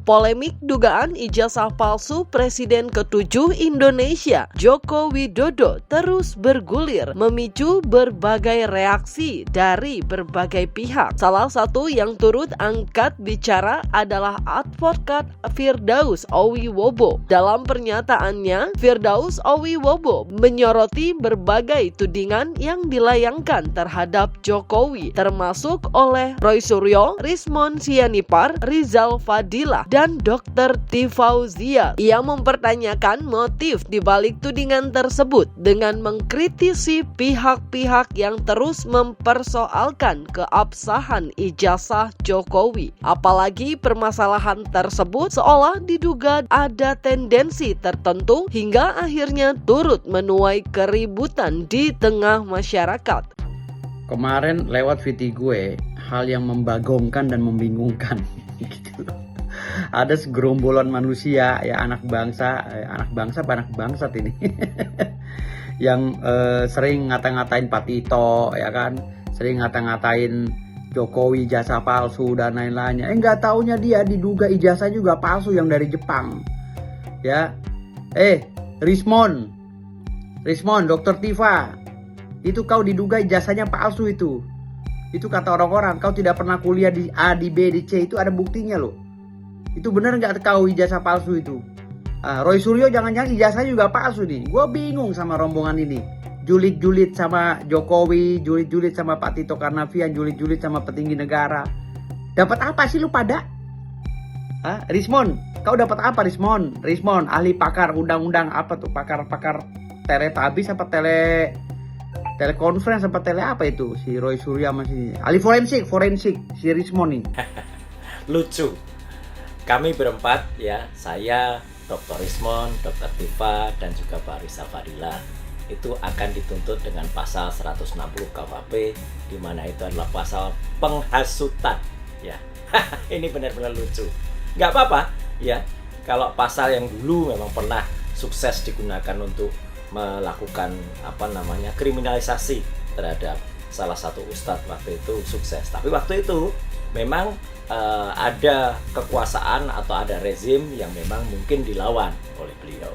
Polemik dugaan ijazah palsu Presiden ke-7 Indonesia, Joko Widodo, terus bergulir, memicu berbagai reaksi dari berbagai pihak. Salah satu yang turut angkat bicara adalah advokat Firdaus Owiwobo. Dalam pernyataannya, Firdaus Owiwobo menyoroti berbagai tudingan yang dilayangkan terhadap Jokowi, termasuk oleh Roy Suryo, Rismon Sianipar, Rizal Fadilah, dan Dr. Tifauzia. Ia mempertanyakan motif dibalik tudingan tersebut dengan mengkritisi pihak-pihak yang terus mempersoalkan keabsahan ijazah Jokowi. Apalagi permasalahan tersebut seolah diduga ada tendensi tertentu hingga akhirnya turut menuai keributan di tengah masyarakat. Kemarin lewat VT gue, hal yang membagongkan dan membingungkan gitu. Ada segerombolan manusia ya, anak bangsa apa anak bangsat ini yang sering ngata-ngatain Pak Tito ya kan, sering ngata-ngatain Jokowi ijazah palsu dan lain-lainnya. Nggak taunya dia diduga ijazah juga palsu yang dari Jepang ya. Rismon, Dr. Tifa, itu kau diduga ijazahnya palsu itu kata orang-orang. Kau tidak pernah kuliah di A, di B, di C, itu ada buktinya loh. Itu benar nggak kau ijazah palsu itu? Roy Suryo jangan-jangan ijazahnya juga palsu nih. Gue bingung sama rombongan ini. Julid-julid sama Jokowi, julid-julid sama Pak Tito Karnavian, julid-julid sama petinggi negara. Dapat apa sih lu pada? Rismon, kau dapat apa Rismon? Rismon, ahli pakar undang-undang apa tuh? Pakar teletabis apa telekonferensi apa tele apa itu? Si Roy Suryo masih ahli forensik si Rismon nih. Lucu. Kami berempat ya, saya, Dr. Rismon, Dr. Tifa, dan juga Pak Rizal Fadilah, itu akan dituntut dengan pasal 160 KUHP, di mana itu adalah pasal penghasutan ya. Ini benar-benar lucu. Nggak apa-apa ya, kalau pasal yang dulu memang pernah sukses digunakan untuk melakukan kriminalisasi terhadap salah satu ustadz, waktu itu sukses. Tapi waktu itu memang ada kekuasaan atau ada rezim yang memang mungkin dilawan oleh beliau.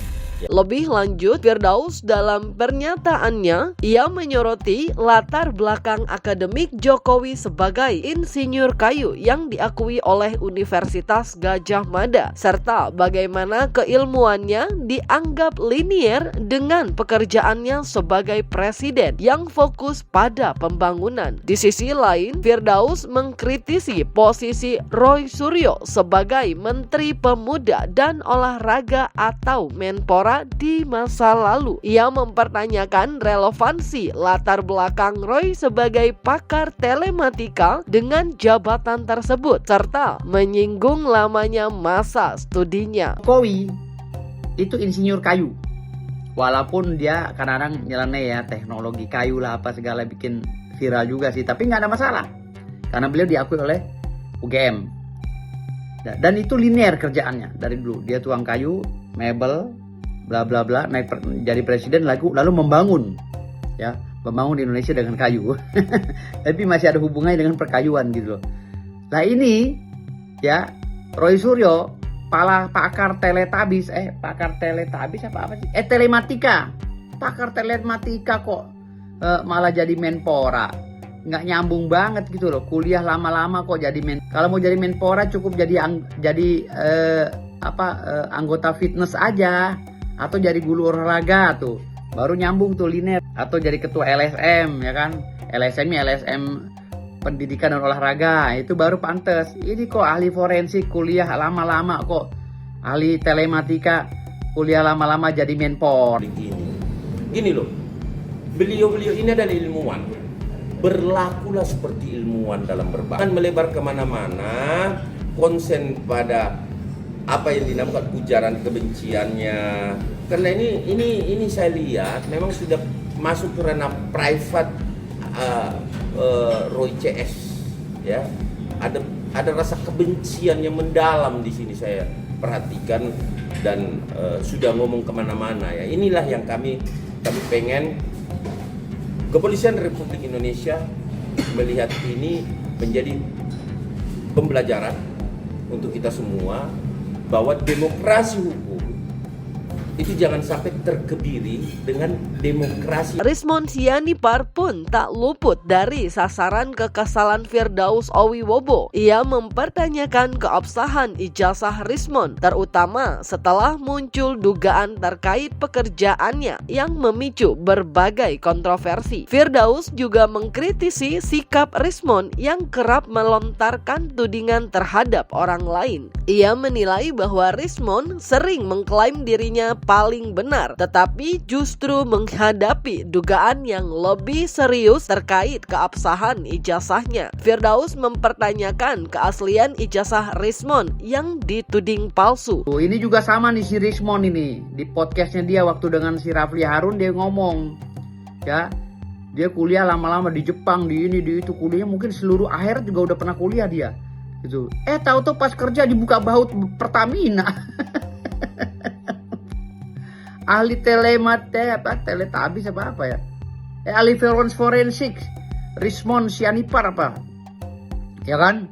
Lebih lanjut, Firdaus dalam pernyataannya, ia menyoroti latar belakang akademik Jokowi sebagai insinyur kayu yang diakui oleh Universitas Gadjah Mada, serta bagaimana keilmuannya dianggap linier dengan pekerjaannya sebagai presiden yang fokus pada pembangunan. Di sisi lain, Firdaus mengkritisi posisi Roy Suryo sebagai Menteri Pemuda dan Olahraga atau Menpora di masa lalu. Ia mempertanyakan relevansi latar belakang Roy sebagai pakar telematika dengan jabatan tersebut, serta menyinggung lamanya masa studinya. Jokowi itu insinyur kayu, walaupun dia kadang-kadang nyeleneh ya, teknologi kayu lah apa segala bikin viral juga sih, tapi nggak ada masalah karena beliau diakui oleh UGM. Dan itu linear kerjaannya dari dulu. Dia tuang kayu, mebel, bla bla bla, naik jadi presiden lalu membangun Indonesia dengan kayu. Tapi masih ada hubungannya dengan perkayuan gitu loh. Nah ini ya, Roy Suryo pakar teletabis apa sih? Telematika. Pakar telematika kok malah jadi Menpora. Nggak nyambung banget gitu loh. Kuliah lama-lama kok jadi kalau mau jadi Menpora cukup jadi anggota fitness aja, atau jadi guru olahraga tuh baru nyambung tuh linear, atau jadi ketua LSM ya kan, LSM pendidikan dan olahraga, itu baru pantas. Ini kok ahli forensik kuliah lama-lama, kok ahli telematika kuliah lama-lama jadi Menpor. Gini loh, beliau ini adalah ilmuwan, berlakulah seperti ilmuwan dalam berbangsa, melebar kemana-mana, konsen pada apa yang dinamakan ujaran kebenciannya. Karena ini saya lihat memang sudah masuk ke ranah private Roy CS ya. Ada rasa kebencian yang mendalam di sini saya perhatikan, dan sudah ngomong kemana-mana ya. Inilah yang kami pengen Kepolisian Republik Indonesia melihat ini menjadi pembelajaran untuk kita semua, bahwa demokrasi hukum itu jangan sampai terkebiri dengan demokrasi. Rismon Sianipar pun tak luput dari sasaran kekesalan Firdaus Owiwobo. Ia mempertanyakan keabsahan ijazah Rismon, terutama setelah muncul dugaan terkait pekerjaannya yang memicu berbagai kontroversi. Firdaus juga mengkritisi sikap Rismon yang kerap melontarkan tudingan terhadap orang lain. Ia menilai bahwa Rismon sering mengklaim dirinya paling benar, tetapi justru menghadapi dugaan yang lebih serius terkait keabsahan ijazahnya. Firdaus mempertanyakan keaslian ijazah Rismon yang dituding palsu. Ini juga sama nih si Rismon ini. Di podcastnya dia waktu dengan si Rafli Harun dia ngomong, ya dia kuliah lama-lama di Jepang, di ini, di itu, kuliahnya mungkin seluruh akhirat juga udah pernah kuliah dia. Gitu. Tahu-tahu pas kerja dibuka baut Pertamina. Ahli teletabis apa ya? Ahli forensik, Rismon Sianipar apa? Ya kan?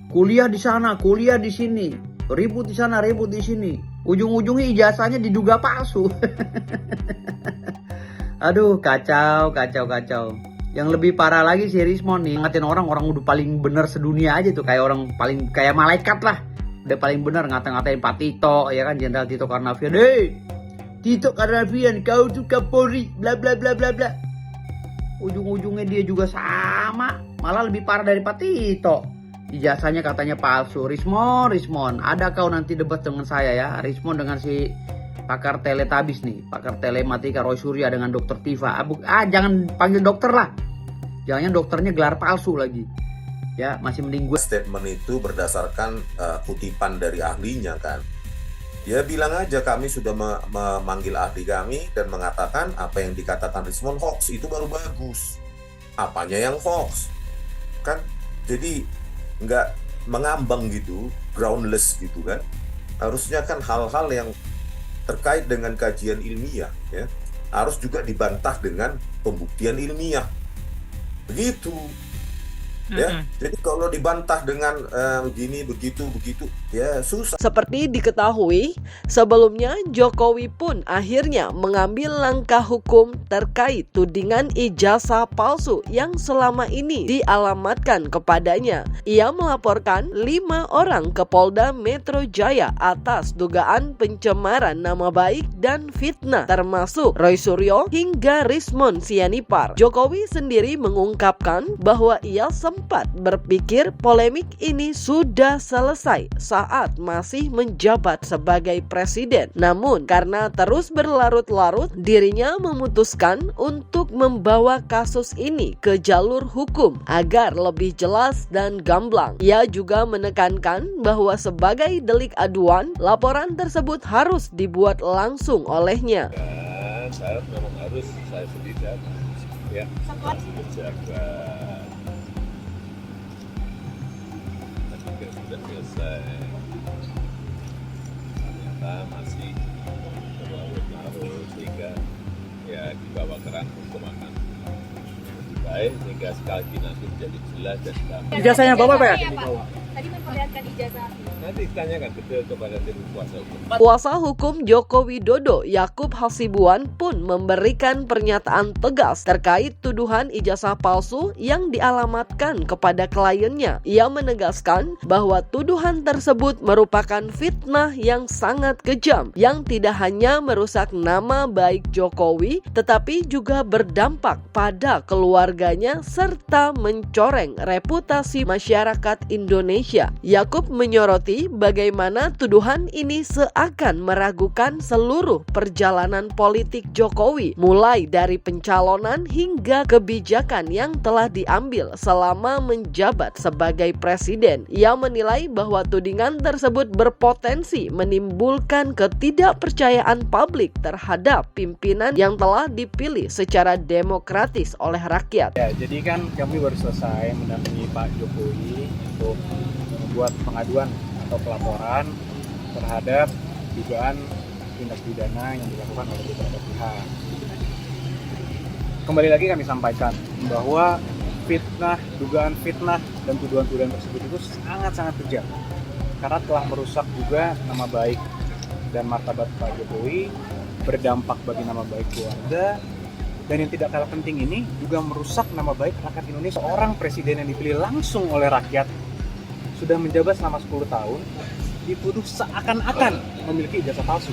Kuliah di sana, kuliah di sini, ribut di sana, ribut di sini. Ujung-ujungnya ijazahnya diduga palsu. Aduh, kacau. Yang lebih parah lagi si Rismon nih, ngatain orang udah paling bener sedunia aja tuh, kayak orang paling kayak malaikat lah. Udah paling bener ngatain Pak Tito, ya kan, Jenderal Tito Karnavian. Tito Karnavian, kau tuh Kapolri, bla bla bla bla bla. Ujung-ujungnya dia juga sama, malah lebih parah dari Pak Tito. Ijazahnya katanya palsu. Rismon, ada kau nanti debat dengan saya ya. Rismon dengan si pakar teletabis nih, pakar telematika Roy Surya dengan Dokter Tifa. Jangan panggil dokter lah. Jangan dokternya gelar palsu lagi. Ya, masih mending gue. Statement itu berdasarkan kutipan dari ahlinya kan. Dia bilang aja kami sudah memanggil ahli kami dan mengatakan apa yang dikatakan Rismon hoax, itu baru bagus. Apanya yang hoax? Kan jadi nggak mengambang gitu, groundless gitu kan. Harusnya kan hal-hal yang terkait dengan kajian ilmiah ya harus juga dibantah dengan pembuktian ilmiah. Begitu. Ya, jadi kalau dibantah dengan begini, begitu, ya susah. Seperti diketahui, sebelumnya Jokowi pun akhirnya mengambil langkah hukum terkait tudingan ijazah palsu yang selama ini dialamatkan kepadanya. Ia melaporkan 5 orang ke Polda Metro Jaya atas dugaan pencemaran nama baik dan fitnah, termasuk Roy Suryo hingga Rismon Sianipar. Jokowi sendiri mengungkapkan bahwa ia sempat berpikir polemik ini sudah selesai saat masih menjabat sebagai presiden. Namun karena terus berlarut-larut, dirinya memutuskan untuk membawa kasus ini ke jalur hukum agar lebih jelas dan gamblang. Ia juga menekankan bahwa sebagai delik aduan, laporan tersebut harus dibuat langsung olehnya. Saya memang harus saya sendiri ya menjaga sudah selesai, ternyata masih berlarut-larut sehingga ya dibawa ke ranah hukum akan lebih baik sehingga sekali lagi nanti menjadi jelas dan gampang. Ijazahnya Bapak Pak? Tadi memperlihatkan ijazah. Nanti tanyakan betul kepada tim kuasa hukum. Kuasa hukum Joko Widodo, Yakub Hasibuan pun memberikan pernyataan tegas terkait tuduhan ijazah palsu yang dialamatkan kepada kliennya. Ia menegaskan bahwa tuduhan tersebut merupakan fitnah yang sangat kejam, yang tidak hanya merusak nama baik Jokowi, tetapi juga berdampak pada keluarganya serta mencoreng reputasi masyarakat Indonesia. Yakub menyoroti bagaimana tuduhan ini seakan meragukan seluruh perjalanan politik Jokowi, mulai dari pencalonan hingga kebijakan yang telah diambil selama menjabat sebagai presiden. Ia menilai bahwa tudingan tersebut berpotensi menimbulkan ketidakpercayaan publik terhadap pimpinan yang telah dipilih secara demokratis oleh rakyat. Ya, jadi kan kami baru selesai mendampingi Pak Jokowi untuk membuat pengaduan atau pelaporan terhadap dugaan tindak pidana yang dilakukan oleh beberapa pihak. Kembali lagi kami sampaikan bahwa dugaan fitnah dan tuduhan-tuduhan tersebut itu sangat-sangat kejam. karena telah merusak juga nama baik dan martabat Pak Jokowi, berdampak bagi nama baik keluarga, dan yang tidak kalah penting ini juga merusak nama baik rakyat Indonesia. Seorang presiden yang dipilih langsung oleh rakyat sudah menjabat selama 10 tahun dituduh seakan-akan memiliki ijazah palsu.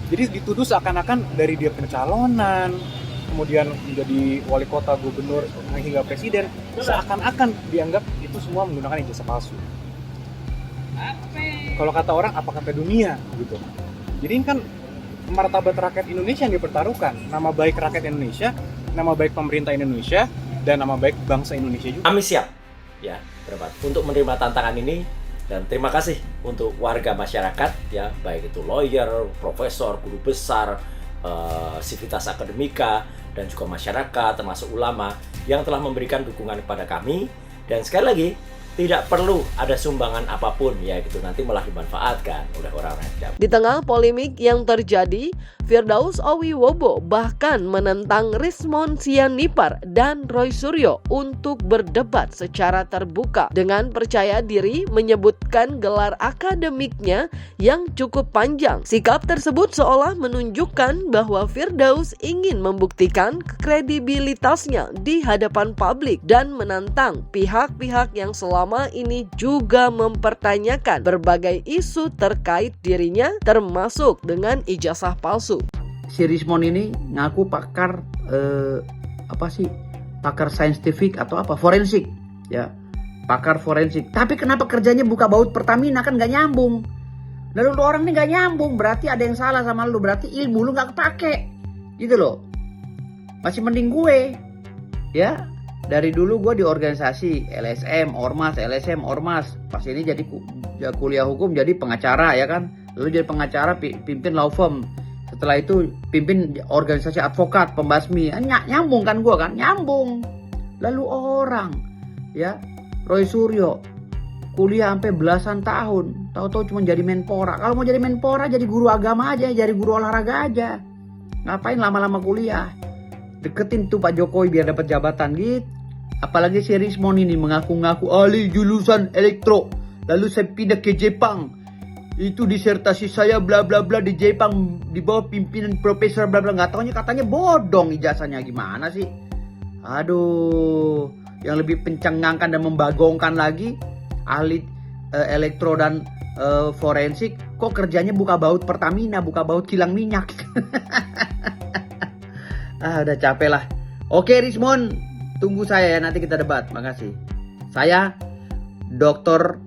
Jadi dituduh seakan-akan dari dia pencalonan, kemudian menjadi wali kota, gubernur, hingga presiden, seakan-akan dianggap itu semua menggunakan ijazah palsu. Kalau kata orang, apa kata dunia gitu. Jadi ini kan martabat rakyat Indonesia yang dipertaruhkan, nama baik rakyat Indonesia, nama baik pemerintah Indonesia, dan nama baik bangsa Indonesia juga. Kami siap ya berempat untuk menerima tantangan ini, dan terima kasih untuk warga masyarakat ya, baik itu lawyer, profesor, guru besar, sivitas akademika, dan juga masyarakat termasuk ulama yang telah memberikan dukungan kepada kami. Dan sekali lagi, tidak perlu ada sumbangan apapun ya gitu, nanti malah dimanfaatkan oleh orang-orang yang tidak. Di tengah polemik yang terjadi, Firdaus Owiwobo bahkan menentang Rismon Sianipar dan Roy Suryo untuk berdebat secara terbuka dengan percaya diri menyebutkan gelar akademiknya yang cukup panjang. Sikap tersebut seolah menunjukkan bahwa Firdaus ingin membuktikan kredibilitasnya di hadapan publik dan menantang pihak-pihak yang selama ini juga mempertanyakan berbagai isu terkait dirinya, termasuk dengan ijazah palsu. Si Rismon ini ngaku pakar pakar saintifik atau apa, forensik ya, pakar forensik. Tapi kenapa kerjanya buka baut Pertamina, kan nggak nyambung. Lalu lu orang ini nggak nyambung, berarti ada yang salah sama lu, berarti ilmu lu nggak kepake gitu loh. Masih mending gue ya, dari dulu gue di organisasi LSM Ormas, pas ini jadi kuliah hukum, jadi pengacara ya kan, lalu jadi pengacara, pimpin law firm, setelah itu pimpin organisasi advokat pembasmi. Nyambung kan gue kan, nyambung. Lalu orang ya, Roy Suryo kuliah sampai belasan tahun, tahu-tahu cuma jadi menpora. Kalau mau jadi menpora, jadi guru agama aja, jadi guru olahraga aja. Ngapain lama-lama kuliah? Deketin tuh Pak Jokowi biar dapat jabatan gitu. Apalagi si Rismon ini mengaku-ngaku ahli jurusan elektro, lalu saya pindah ke Jepang, itu disertasi saya bla bla bla di Jepang di bawah pimpinan profesor bla bla. Nggak taunya katanya bodong ijazahnya, gimana sih? Aduh, yang lebih pencengangkan dan membagongkan lagi, ahli elektro dan forensik kok kerjanya buka baut Pertamina, buka baut kilang minyak. Udah capek lah. Oke Rismon, tunggu saya ya, nanti kita debat. Makasih. Saya doktor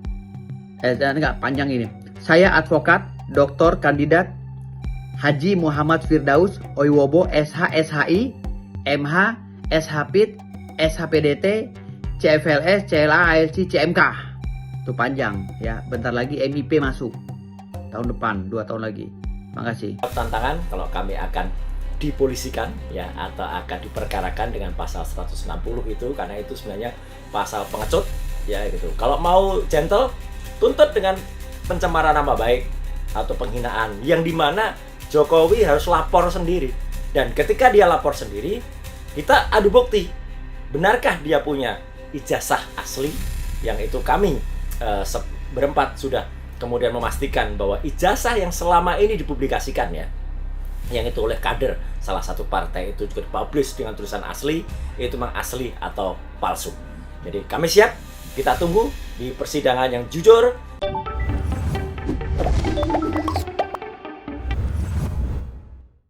enggak panjang ini. Saya advokat, doktor kandidat Haji Muhammad Firdaus Owiwobo SH SHI, MH, SHPIT, SHPDT, CFLS, CLA, ALC, CMK. Itu panjang ya. Bentar lagi MIP masuk. Tahun depan, 2 tahun lagi. Makasih. Tantangan kalau kami akan dipolisikan ya, atau akan diperkarakan dengan pasal 160 itu, karena itu sebenarnya pasal pengecut ya gitu. Kalau mau gentle, tuntut dengan pencemaran nama baik atau penghinaan, yang dimana Jokowi harus lapor sendiri, dan ketika dia lapor sendiri, kita adu bukti benarkah dia punya ijazah asli, yang itu kami berempat sudah kemudian memastikan bahwa ijazah yang selama ini dipublikasikan ya, yang itu oleh kader salah satu partai itu juga dipublish dengan tulisan asli, itu memang asli atau palsu. Jadi kami siap, kita tunggu di persidangan yang jujur.